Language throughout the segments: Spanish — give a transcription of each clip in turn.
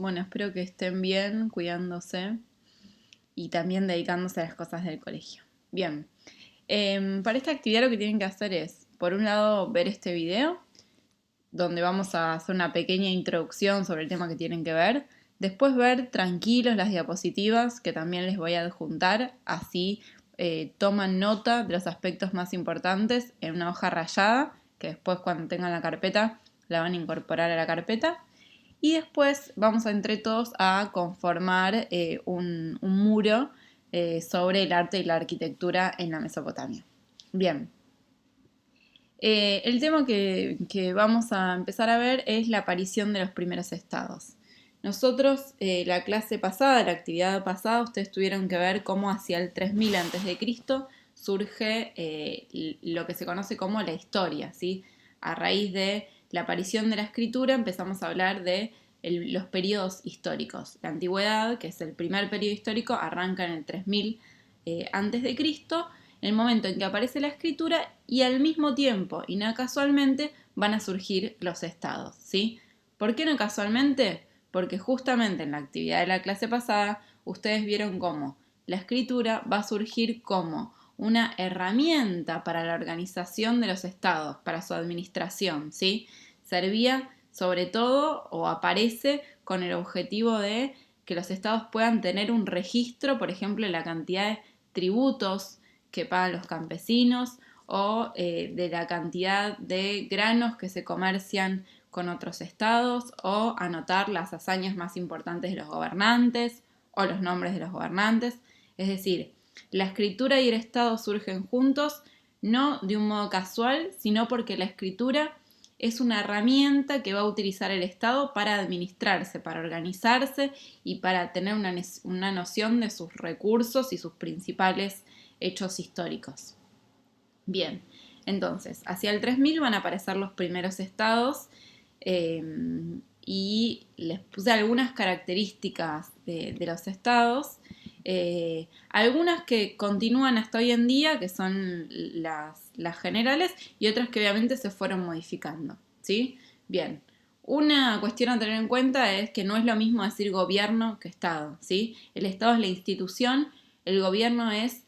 Bueno, espero que estén bien, cuidándose y también dedicándose a las cosas del colegio. Bien, para esta actividad lo que tienen que hacer es, por un lado, ver este video, donde vamos a hacer una pequeña introducción sobre el tema que tienen que ver. Después ver tranquilos las diapositivas que también les voy a adjuntar, así toman nota de los aspectos más importantes en una hoja rayada, que después cuando tengan la carpeta la van a incorporar a la carpeta. Y después vamos a entre todos a conformar un muro sobre el arte y la arquitectura en la Mesopotamia. Bien, el tema que vamos a empezar a ver es la aparición de los primeros estados. Nosotros, la clase pasada, la actividad pasada, ustedes tuvieron que ver cómo hacia el 3000 a.C. surge lo que se conoce como la historia, ¿sí? A raíz de la aparición de la escritura empezamos a hablar de los periodos históricos. La antigüedad, que es el primer periodo histórico, arranca en el 3000 antes de Cristo, en el momento en que aparece la escritura, y al mismo tiempo y no casualmente van a surgir los estados, ¿sí? ¿Por qué no casualmente? Porque justamente en la actividad de la clase pasada ustedes vieron cómo la escritura va a surgir como una herramienta para la organización de los estados, para su administración, ¿sí? Servía sobre todo o aparece con el objetivo de que los estados puedan tener un registro, por ejemplo, de la cantidad de tributos que pagan los campesinos o de la cantidad de granos que se comercian con otros estados, o anotar las hazañas más importantes de los gobernantes o los nombres de los gobernantes. Es decir, la escritura y el estado surgen juntos, no de un modo casual, sino porque la escritura es una herramienta que va a utilizar el Estado para administrarse, para organizarse y para tener una noción de sus recursos y sus principales hechos históricos. Bien, entonces, hacia el 3000 van a aparecer los primeros estados eh, y les puse algunas características de los estados, algunas que continúan hasta hoy en día, que son las generales, y otras que obviamente se fueron modificando, ¿sí? Bien, una cuestión a tener en cuenta es que no es lo mismo decir gobierno que Estado, ¿sí? El Estado es la institución, el gobierno es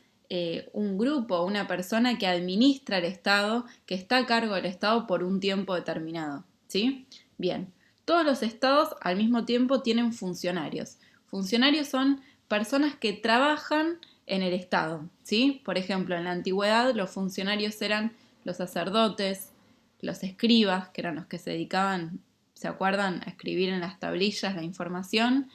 un grupo, una persona que administra el Estado, que está a cargo del Estado por un tiempo determinado, ¿sí? Bien, todos los estados al mismo tiempo tienen funcionarios. Funcionarios son personas que trabajan en el Estado, ¿sí? Por ejemplo, en la antigüedad los funcionarios eran los sacerdotes, los escribas, que eran los que se dedicaban, ¿se acuerdan?, a escribir en las tablillas la información,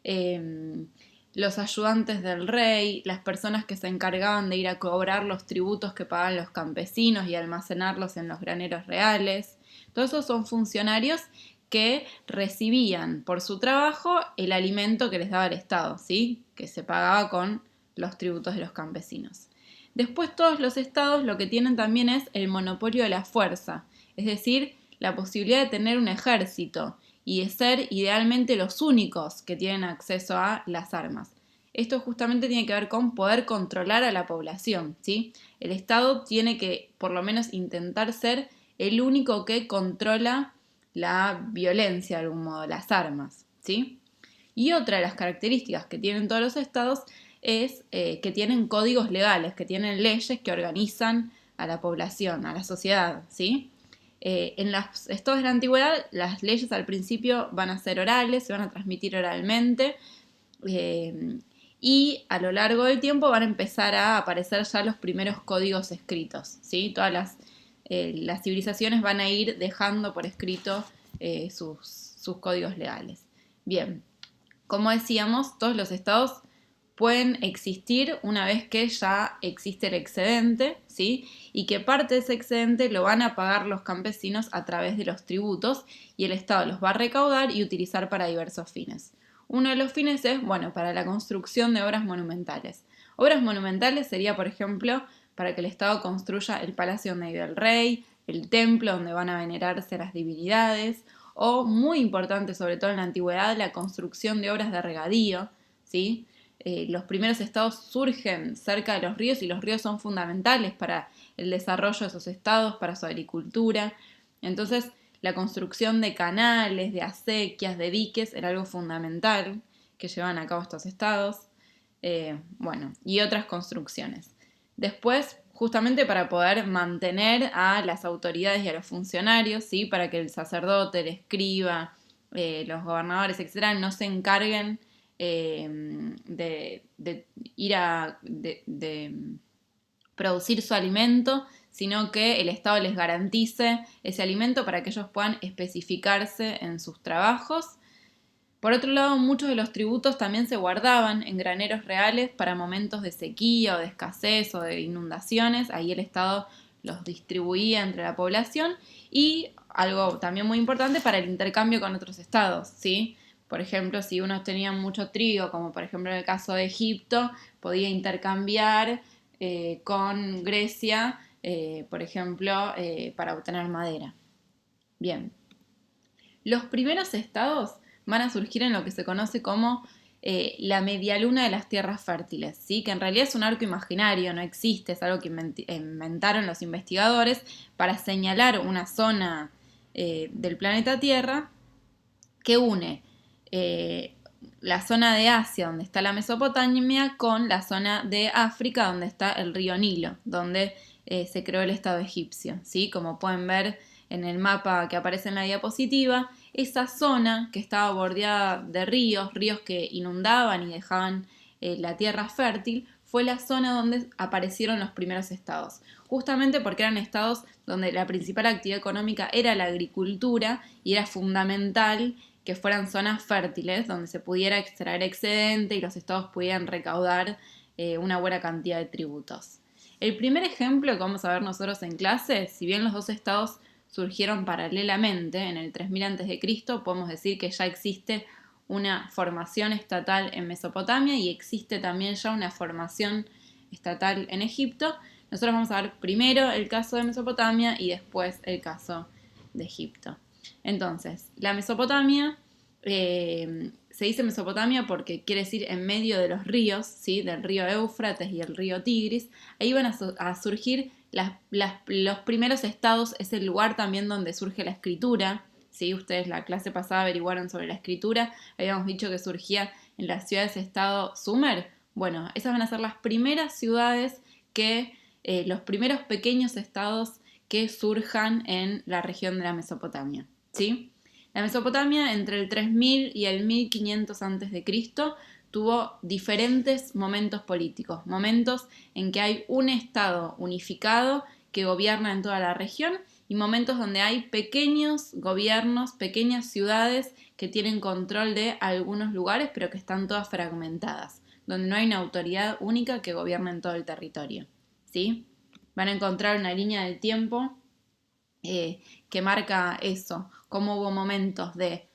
eh, los ayudantes del rey, las personas que se encargaban de ir a cobrar los tributos que pagaban los campesinos y almacenarlos en los graneros reales. Todos esos son funcionarios que recibían por su trabajo el alimento que les daba el Estado, ¿sí? Que se pagaba con los tributos de los campesinos. Después todos los estados lo que tienen también es el monopolio de la fuerza, es decir, la posibilidad de tener un ejército y de ser idealmente los únicos que tienen acceso a las armas. Esto justamente tiene que ver con poder controlar a la población, ¿sí? El Estado tiene que, por lo menos, intentar ser el único que controla la violencia de algún modo, las armas, ¿sí? Y otra de las características que tienen todos los estados es que tienen códigos legales, que tienen leyes que organizan a la población, a la sociedad, ¿sí? En los estados de la antigüedad, las leyes al principio van a ser orales, se van a transmitir oralmente, eh, y a lo largo del tiempo van a empezar a aparecer ya los primeros códigos escritos, ¿sí? Todas las civilizaciones van a ir dejando por escrito sus códigos legales. Bien, como decíamos, todos los estados pueden existir una vez que ya existe el excedente, ¿sí? Y que parte de ese excedente lo van a pagar los campesinos a través de los tributos, y el Estado los va a recaudar y utilizar para diversos fines. Uno de los fines es, bueno, para la construcción de obras monumentales. Obras monumentales sería, por ejemplo, para que el Estado construya el palacio donde vive el rey, el templo donde van a venerarse las divinidades, o, muy importante sobre todo en la antigüedad, la construcción de obras de regadío, ¿sí? Los primeros estados surgen cerca de los ríos, y los ríos son fundamentales para el desarrollo de esos estados, para su agricultura. Entonces, La construcción de canales, de acequias, de diques era algo fundamental que llevaban a cabo estos estados. Y otras construcciones. Después, justamente para poder mantener a las autoridades y a los funcionarios, ¿sí? Para que el sacerdote, el escriba, los gobernadores, etcétera, no se encarguen de ir de producir su alimento, sino que el Estado les garantice ese alimento para que ellos puedan especificarse en sus trabajos. Por otro lado, muchos de los tributos también se guardaban en graneros reales para momentos de sequía o de escasez o de inundaciones. Ahí el Estado los distribuía entre la población y algo también muy importante para el intercambio con otros estados, ¿sí? Por ejemplo, si uno tenía mucho trigo, como por ejemplo en el caso de Egipto, podía intercambiar con Grecia, por ejemplo, para obtener madera. Bien. Los primeros estados van a surgir en lo que se conoce como la medialuna de las tierras fértiles, ¿sí? Que en realidad es un arco imaginario, no existe, es algo que inventaron los investigadores para señalar una zona del planeta Tierra que une la zona de Asia, donde está la Mesopotamia, con la zona de África, donde está el río Nilo, donde se creó el Estado egipcio, ¿sí? Como pueden ver en el mapa que aparece en la diapositiva, esa zona que estaba bordeada de ríos que inundaban y dejaban la tierra fértil, fue la zona donde aparecieron los primeros estados, justamente porque eran estados donde la principal actividad económica era la agricultura y era fundamental que fueran zonas fértiles donde se pudiera extraer excedente y los estados pudieran recaudar una buena cantidad de tributos. El primer ejemplo que vamos a ver nosotros en clase, si bien los dos estados surgieron paralelamente en el 3000 a.C., podemos decir que ya existe una formación estatal en Mesopotamia y existe también ya una formación estatal en Egipto. Nosotros vamos a ver primero el caso de Mesopotamia y después el caso de Egipto. Entonces, la Mesopotamia, se dice Mesopotamia porque quiere decir en medio de los ríos, ¿sí? Del río Éufrates y el río Tigris. Ahí van a surgir los primeros estados, es el lugar también donde surge la escritura. ¿Sí? Ustedes la clase pasada averiguaron sobre la escritura, habíamos dicho que surgía en las ciudades-estado Sumer. Bueno, esas van a ser las primeras ciudades los primeros pequeños estados que surjan en la región de la Mesopotamia, ¿sí? La Mesopotamia entre el 3000 y el 1500 a.C. tuvo diferentes momentos políticos, momentos en que hay un estado unificado que gobierna en toda la región y momentos donde hay pequeños gobiernos, pequeñas ciudades que tienen control de algunos lugares pero que están todas fragmentadas, donde no hay una autoridad única que gobierne en todo el territorio, ¿sí? Van a encontrar una línea del tiempo que marca eso, cómo hubo momentos de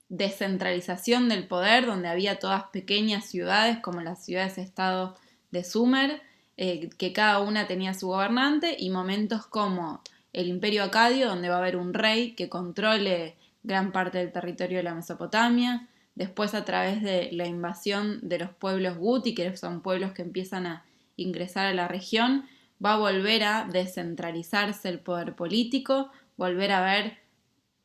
descentralización del poder, donde había todas pequeñas ciudades, como las ciudades-estado de Sumer, que cada una tenía su gobernante, y momentos como el Imperio Acadio, donde va a haber un rey que controle gran parte del territorio de la Mesopotamia, después a través de la invasión de los pueblos Guti, que son pueblos que empiezan a ingresar a la región, va a volver a descentralizarse el poder político, volver a haber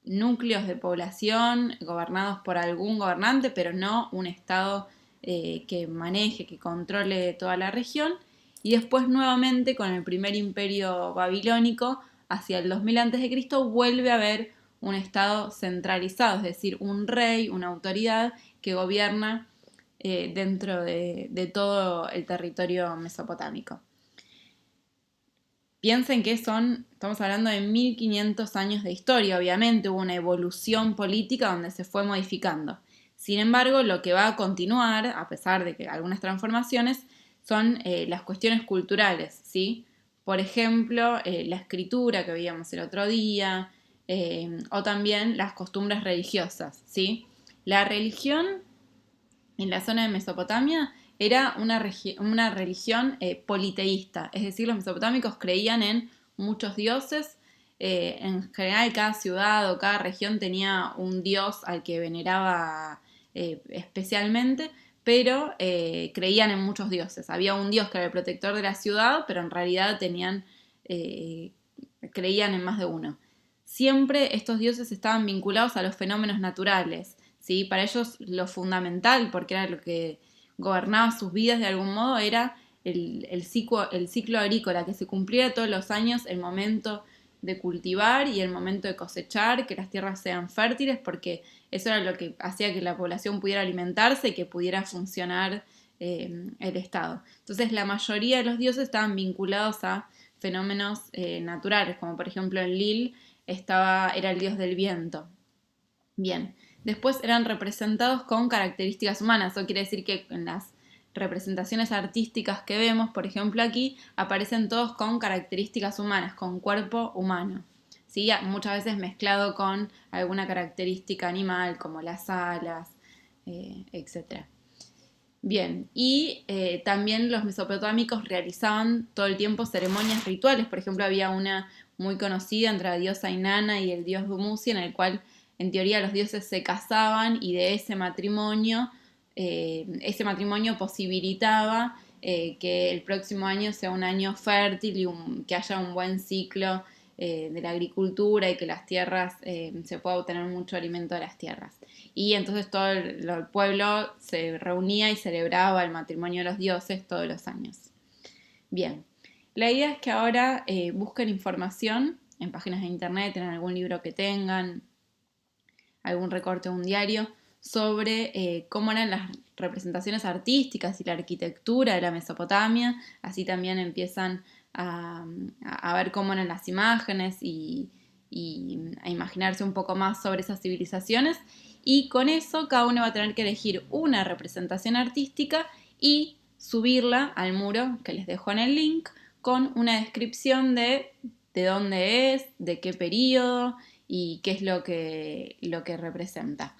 núcleos de población gobernados por algún gobernante, pero no un estado que maneje, que controle toda la región. Y después nuevamente con el primer imperio babilónico, hacia el 2000 a.C., vuelve a haber un estado centralizado, es decir, un rey, una autoridad que gobierna dentro de todo el territorio mesopotámico. Piensen que estamos hablando de 1500 años de historia, obviamente hubo una evolución política donde se fue modificando. Sin embargo, lo que va a continuar, a pesar de que algunas transformaciones, son las cuestiones culturales, ¿sí? Por ejemplo, la escritura que veíamos el otro día, o también las costumbres religiosas, ¿sí? La religión en la zona de Mesopotamia era una religión politeísta, es decir, los mesopotámicos creían en muchos dioses. En general cada ciudad o cada región tenía un dios al que veneraba especialmente, pero creían en muchos dioses. Había un dios que era el protector de la ciudad, pero en realidad creían en más de uno. siempre estos dioses estaban vinculados a los fenómenos naturales, ¿sí? Para ellos lo fundamental, porque era lo que gobernaba sus vidas de algún modo, era el ciclo agrícola, que se cumpliera todos los años el momento de cultivar y el momento de cosechar, que las tierras sean fértiles, porque eso era lo que hacía que la población pudiera alimentarse y que pudiera funcionar el Estado. Entonces la mayoría de los dioses estaban vinculados a fenómenos naturales, como por ejemplo en Lil era el dios del viento. Bien, después eran representados con características humanas, eso quiere decir que en las representaciones artísticas que vemos, por ejemplo aquí, aparecen todos con características humanas, con cuerpo humano. ¿Sí? Muchas veces mezclado con alguna característica animal, como las alas, etc. Bien, y también los mesopotámicos realizaban todo el tiempo ceremonias rituales. Por ejemplo, había una muy conocida entre la diosa Inanna y el dios Dumuzi, en el cual en teoría los dioses se casaban y de ese matrimonio posibilitaba que el próximo año sea un año fértil y que haya un buen ciclo de la agricultura y que las tierras se pueda obtener mucho alimento de las tierras. Y entonces todo el pueblo se reunía y celebraba el matrimonio de los dioses todos los años. Bien, la idea es que ahora busquen información en páginas de internet, en algún libro que tengan, algún recorte de un diario, sobre cómo eran las representaciones artísticas y la arquitectura de la Mesopotamia. Así también empiezan a ver cómo eran las imágenes y a imaginarse un poco más sobre esas civilizaciones. Y con eso cada uno va a tener que elegir una representación artística y subirla al muro que les dejo en el link con una descripción de dónde es, de qué periodo y qué es lo que representa.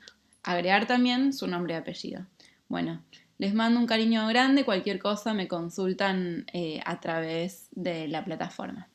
Agregar también su nombre y apellido. Bueno, les mando un cariño grande, cualquier cosa me consultan a través de la plataforma.